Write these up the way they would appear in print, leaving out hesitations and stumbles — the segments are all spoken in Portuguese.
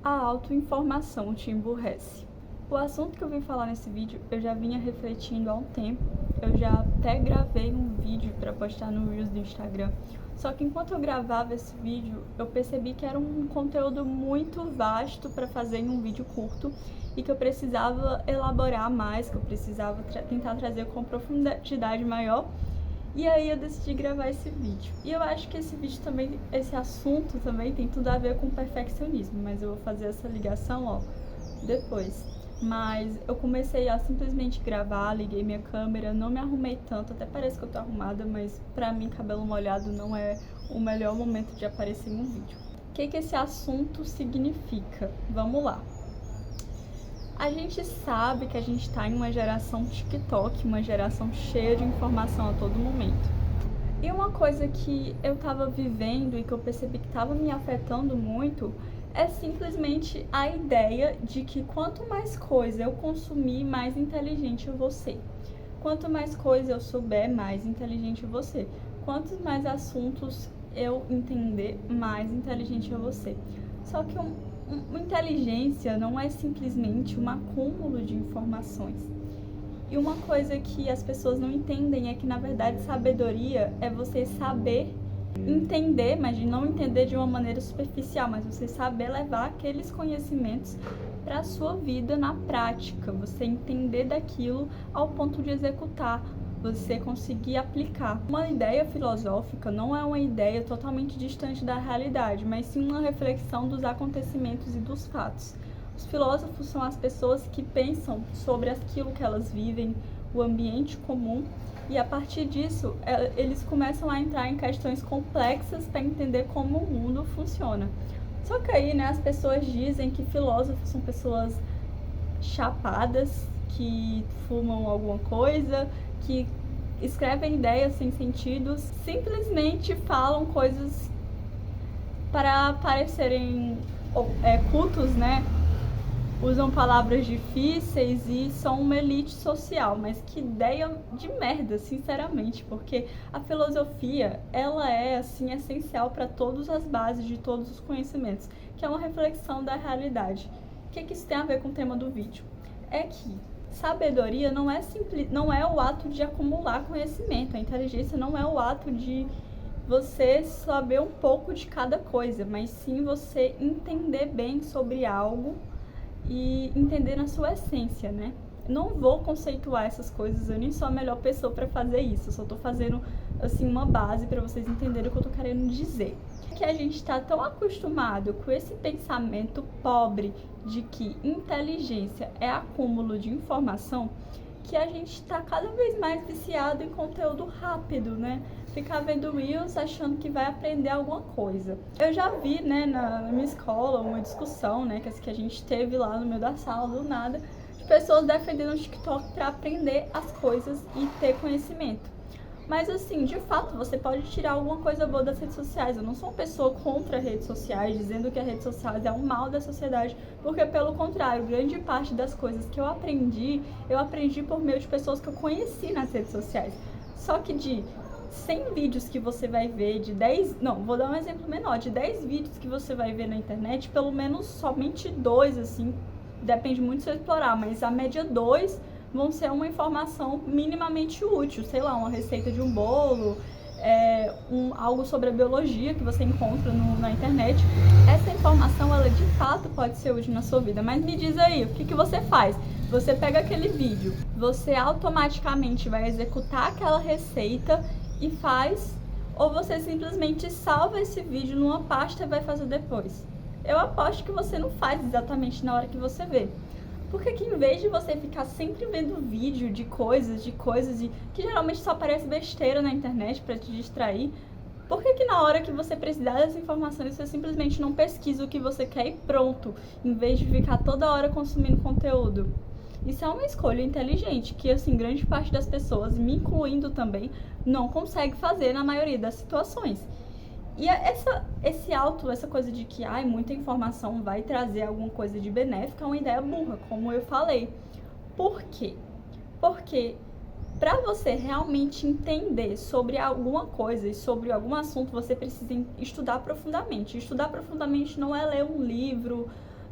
A autoinformação te emburrece. O assunto que eu vim falar nesse vídeo, eu já vinha refletindo há um tempo. Eu já até gravei um vídeo para postar no Reels do Instagram. Só que enquanto eu gravava esse vídeo, eu percebi que era um conteúdo muito vasto para fazer em um vídeo curto e que eu precisava elaborar mais, que eu precisava tentar trazer com profundidade maior. E aí eu decidi gravar esse vídeo. E eu acho que esse assunto também tem tudo a ver com perfeccionismo, mas eu vou fazer essa ligação, depois. Mas eu comecei a simplesmente gravar, liguei minha câmera, não me arrumei tanto, até parece que eu tô arrumada, mas pra mim cabelo molhado não é o melhor momento de aparecer em um vídeo. O que esse assunto significa? Vamos lá. A gente sabe que a gente está em uma geração TikTok, uma geração cheia de informação a todo momento. E uma coisa que eu estava vivendo e que eu percebi que estava me afetando muito é simplesmente a ideia de que quanto mais coisa eu consumir, mais inteligente eu vou ser. Quanto mais coisa eu souber, mais inteligente eu vou ser. Quantos mais assuntos eu entender, mais inteligente eu vou ser. Só que inteligência não é simplesmente um acúmulo de informações. E uma coisa que as pessoas não entendem é que, na verdade, sabedoria é você saber entender, mas de não entender de uma maneira superficial, mas você saber levar aqueles conhecimentos para a sua vida na prática, você entender daquilo ao ponto de executar, você conseguir aplicar. Uma ideia filosófica não é uma ideia totalmente distante da realidade, mas sim uma reflexão dos acontecimentos e dos fatos. Os filósofos são as pessoas que pensam sobre aquilo que elas vivem, o ambiente comum, e a partir disso eles começam a entrar em questões complexas para entender como o mundo funciona. Só que aí, as pessoas dizem que filósofos são pessoas chapadas, que fumam alguma coisa, que escrevem ideias sem sentido, simplesmente falam coisas para parecerem cultos, Usam palavras difíceis e são uma elite social, mas que ideia de merda, sinceramente, porque a filosofia, ela é, assim, essencial para todas as bases de todos os conhecimentos, que é uma reflexão da realidade. O que isso tem a ver com o tema do vídeo? É que sabedoria não é o ato de acumular conhecimento, a inteligência não é o ato de você saber um pouco de cada coisa, mas sim você entender bem sobre algo e entender na sua essência, Não vou conceituar essas coisas, eu nem sou a melhor pessoa para fazer isso, eu só tô fazendo, assim, uma base para vocês entenderem o que eu tô querendo dizer. Que a gente tá tão acostumado com esse pensamento pobre de que inteligência é acúmulo de informação, que a gente tá cada vez mais viciado em conteúdo rápido, Ficar vendo Reels achando que vai aprender alguma coisa. Eu já vi, na minha escola, uma discussão, que a gente teve lá no meio da sala, do nada, de pessoas defendendo o TikTok para aprender as coisas e ter conhecimento. Mas, assim, de fato, você pode tirar alguma coisa boa das redes sociais. Eu não sou uma pessoa contra redes sociais, dizendo que as redes sociais é um mal da sociedade, porque, pelo contrário, grande parte das coisas que eu aprendi por meio de pessoas que eu conheci nas redes sociais. Só que de 100 vídeos que você vai ver, vou dar um exemplo menor, de 10 vídeos que você vai ver na internet, pelo menos somente 2, assim, depende muito se eu explorar, mas a média 2 vão ser uma informação minimamente útil, sei lá, uma receita de um bolo, algo sobre a biologia que você encontra na internet. Essa informação, ela de fato pode ser útil na sua vida, mas me diz aí, o que você faz? Você pega aquele vídeo, você automaticamente vai executar aquela receita e faz, ou você simplesmente salva esse vídeo numa pasta e vai fazer depois? Eu aposto que você não faz exatamente na hora que você vê. Porque que em vez de você ficar sempre vendo vídeo de coisas que geralmente só aparece besteira na internet para te distrair, por que na hora que você precisar das informações você simplesmente não pesquisa o que você quer e pronto, em vez de ficar toda hora consumindo conteúdo? Isso é uma escolha inteligente que, assim, grande parte das pessoas, me incluindo também, não consegue fazer na maioria das situações. E essa coisa de que muita informação vai trazer alguma coisa de benéfica é uma ideia burra, como eu falei. Por quê? Porque para você realmente entender sobre alguma coisa e sobre algum assunto, você precisa estudar profundamente. Estudar profundamente não é ler um livro,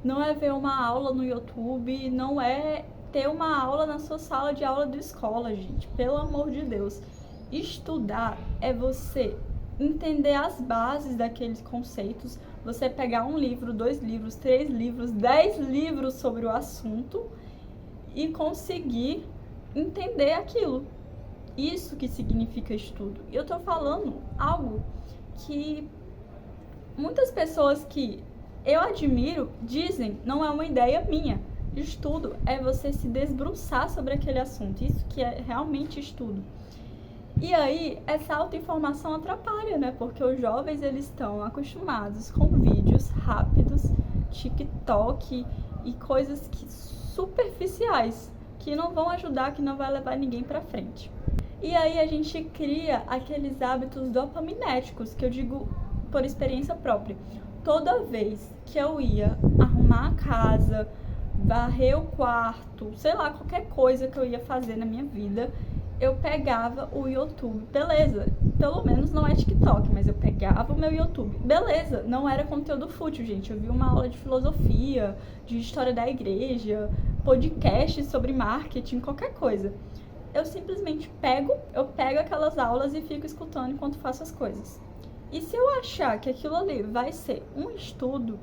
não é ver uma aula no YouTube, não é ter uma aula na sua sala de aula de escola, gente. Pelo amor de Deus. Estudar é você entender as bases daqueles conceitos, você pegar um livro, 2 livros, 3 livros, 10 livros sobre o assunto e conseguir entender aquilo. Isso que significa estudo. E eu tô falando algo que muitas pessoas que eu admiro dizem, não é uma ideia minha. Estudo é você se debruçar sobre aquele assunto. Isso que é realmente estudo. E aí, essa autoinformação atrapalha, né? Porque os jovens, eles estão acostumados com vídeos rápidos, TikTok e coisas superficiais, que não vão ajudar, que não vai levar ninguém pra frente. E aí a gente cria aqueles hábitos dopaminéticos, que eu digo por experiência própria. Toda vez que eu ia arrumar a casa, varrer o quarto, sei lá, qualquer coisa que eu ia fazer na minha vida, eu pegava o YouTube. Beleza, pelo menos não é TikTok, mas eu pegava o meu YouTube. Beleza, não era conteúdo fútil, gente. Eu vi uma aula de filosofia, de história da igreja, podcast sobre marketing, qualquer coisa. Eu simplesmente pego aquelas aulas e fico escutando enquanto faço as coisas. E se eu achar que aquilo ali vai ser um estudo,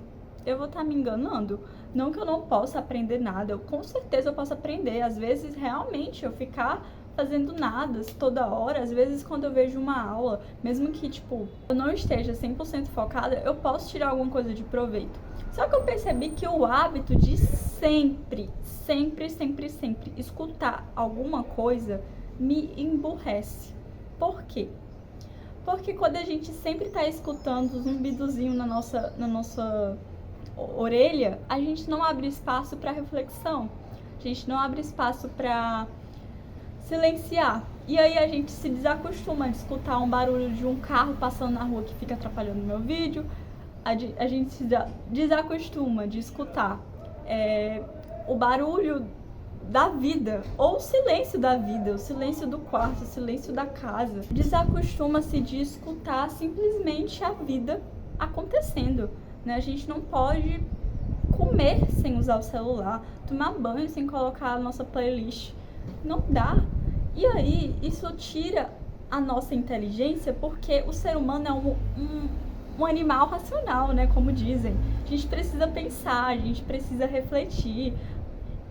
eu vou estar me enganando. Não que eu não possa aprender nada, com certeza eu posso aprender. Às vezes, realmente, eu ficar fazendo nada toda hora, às vezes quando eu vejo uma aula, mesmo que, tipo, eu não esteja 100% focada, eu posso tirar alguma coisa de proveito. Só que eu percebi que o hábito de sempre escutar alguma coisa me emburrece. Por quê? Porque quando a gente sempre tá escutando o zumbidozinho na nossa orelha, a gente não abre espaço para reflexão, a gente não abre espaço para silenciar. E aí a gente se desacostuma de escutar um barulho de um carro passando na rua que fica atrapalhando o meu vídeo, a gente se desacostuma de escutar o barulho da vida, ou o silêncio da vida, o silêncio do quarto, o silêncio da casa. Desacostuma-se de escutar simplesmente a vida acontecendo, né? A gente não pode comer sem usar o celular, tomar banho sem colocar a nossa playlist. Não dá. E aí, isso tira a nossa inteligência, porque o ser humano é um animal racional, né? Como dizem. A gente precisa pensar, a gente precisa refletir.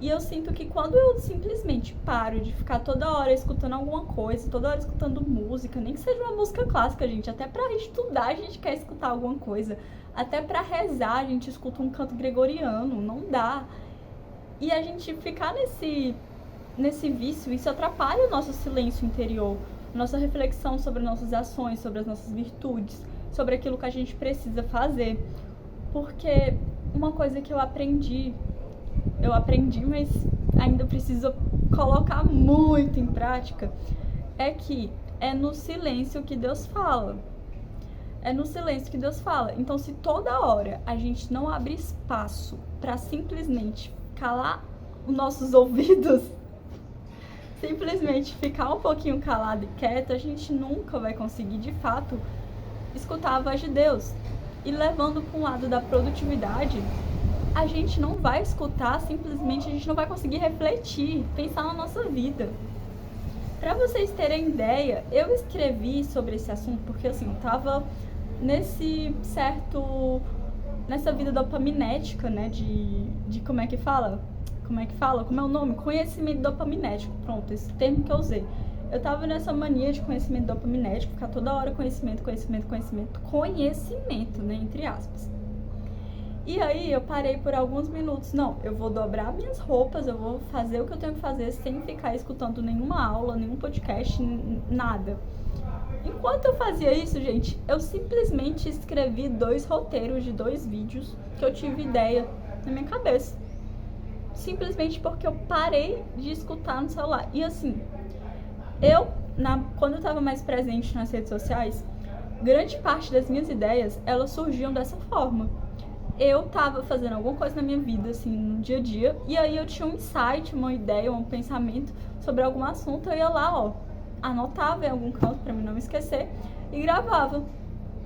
E eu sinto que quando eu simplesmente paro de ficar toda hora escutando alguma coisa, toda hora escutando música, nem que seja uma música clássica, gente, até pra estudar a gente quer escutar alguma coisa, até pra rezar a gente escuta um canto gregoriano, não dá. E a gente ficar nesse vício, isso atrapalha o nosso silêncio interior, nossa reflexão sobre nossas ações, sobre as nossas virtudes, sobre aquilo que a gente precisa fazer. Porque uma coisa que eu aprendi, mas ainda preciso colocar muito em prática, é que é no silêncio que Deus fala. É no silêncio que Deus fala. Então, se toda hora a gente não abre espaço para simplesmente calar os nossos ouvidos, simplesmente ficar um pouquinho calado e quieto, a gente nunca vai conseguir, de fato, escutar a voz de Deus. E levando para um lado da produtividade, a gente não vai escutar, simplesmente a gente não vai conseguir refletir, pensar na nossa vida. Para vocês terem ideia, eu escrevi sobre esse assunto porque assim, eu tava nessa vida dopaminética, né, de como é que fala? Como é o nome? Conhecimento dopaminético, pronto, esse termo que eu usei. Eu tava nessa mania de conhecimento dopaminético, ficar toda hora conhecimento, né, entre aspas. E aí eu parei por alguns minutos, não, eu vou dobrar minhas roupas, eu vou fazer o que eu tenho que fazer sem ficar escutando nenhuma aula, nenhum podcast, nada. Enquanto eu fazia isso, gente, eu simplesmente escrevi 2 roteiros de 2 vídeos que eu tive ideia na minha cabeça. Simplesmente porque eu parei de escutar no celular. E assim, quando eu estava mais presente nas redes sociais, grande parte das minhas ideias, elas surgiam dessa forma. Eu tava fazendo alguma coisa na minha vida, assim, no dia a dia, e aí eu tinha um insight, uma ideia, um pensamento sobre algum assunto, eu ia lá, anotava em algum canto pra mim não me esquecer e gravava.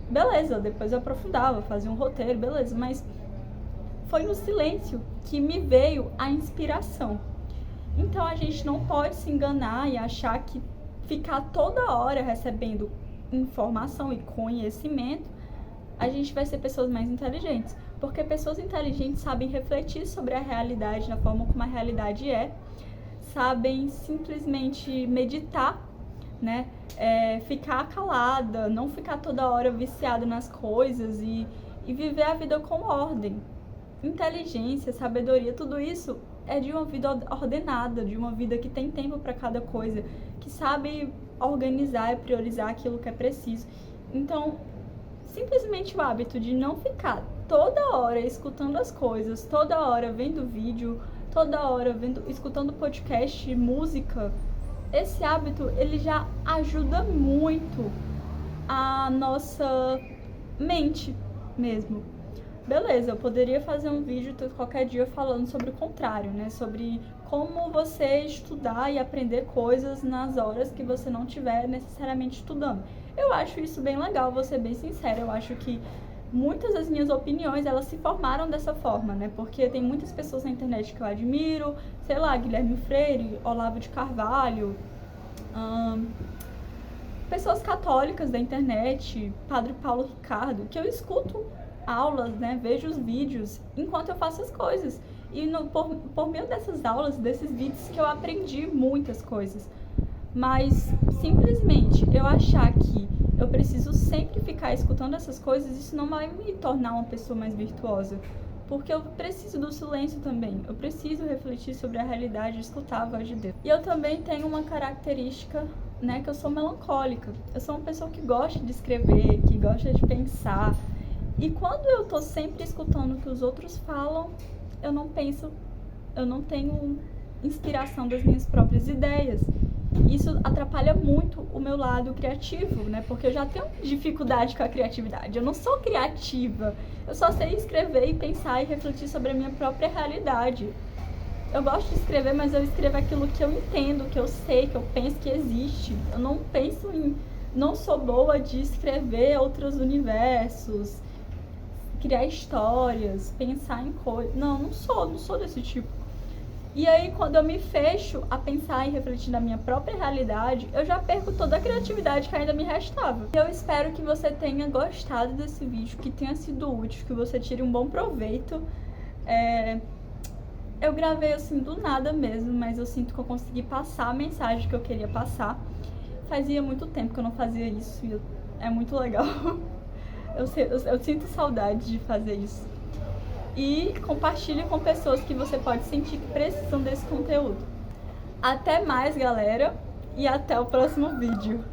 Beleza, depois eu aprofundava, fazia um roteiro, beleza, mas foi no silêncio que me veio a inspiração. Então a gente não pode se enganar e achar que ficar toda hora recebendo informação e conhecimento, a gente vai ser pessoas mais inteligentes. Porque pessoas inteligentes sabem refletir sobre a realidade, na forma como a realidade é, sabem simplesmente meditar, né? Ficar calada, não ficar toda hora viciada nas coisas e viver a vida com ordem. Inteligência, sabedoria, tudo isso é de uma vida ordenada, de uma vida que tem tempo para cada coisa, que sabe organizar e priorizar aquilo que é preciso. Então, simplesmente o hábito de não ficar toda hora escutando as coisas, toda hora vendo vídeo, toda hora escutando podcast, música, esse hábito ele já ajuda muito a nossa mente mesmo. Beleza, eu poderia fazer um vídeo qualquer dia falando sobre o contrário, né? Sobre como você estudar e aprender coisas nas horas que você não estiver necessariamente estudando. Eu acho isso bem legal, vou ser bem sincera. Eu acho que muitas das minhas opiniões, elas se formaram dessa forma, né? Porque tem muitas pessoas na internet que eu admiro, sei lá, Guilherme Freire, Olavo de Carvalho, pessoas católicas da internet, Padre Paulo Ricardo, que eu escuto aulas, né? Vejo os vídeos enquanto eu faço as coisas. E por meio dessas aulas, desses vídeos, que eu aprendi muitas coisas. Mas, simplesmente, eu achar que eu preciso sempre ficar escutando essas coisas, isso não vai me tornar uma pessoa mais virtuosa. Porque eu preciso do silêncio também. Eu preciso refletir sobre a realidade e escutar a voz de Deus. E eu também tenho uma característica, né, que eu sou melancólica. Eu sou uma pessoa que gosta de escrever, que gosta de pensar. E quando eu tô sempre escutando o que os outros falam, eu não penso, eu não tenho inspiração das minhas próprias ideias. Isso atrapalha muito o meu lado criativo, né? Porque eu já tenho dificuldade com a criatividade. Eu não sou criativa. Eu só sei escrever e pensar e refletir sobre a minha própria realidade. Eu gosto de escrever, mas eu escrevo aquilo que eu entendo, que eu sei, que eu penso que existe. Eu não penso em... Não sou boa de escrever outros universos, criar histórias, pensar em coisas. Não sou desse tipo. E aí, quando eu me fecho a pensar e refletir na minha própria realidade, eu já perco toda a criatividade que ainda me restava. Eu espero que você tenha gostado desse vídeo, que tenha sido útil, que você tire um bom proveito. Eu gravei assim do nada mesmo, mas eu sinto que eu consegui passar a mensagem que eu queria passar. Fazia muito tempo que eu não fazia isso e é muito legal. Eu sinto saudade de fazer isso. E compartilhe com pessoas que você pode sentir que precisam desse conteúdo. Até mais, galera, e até o próximo vídeo.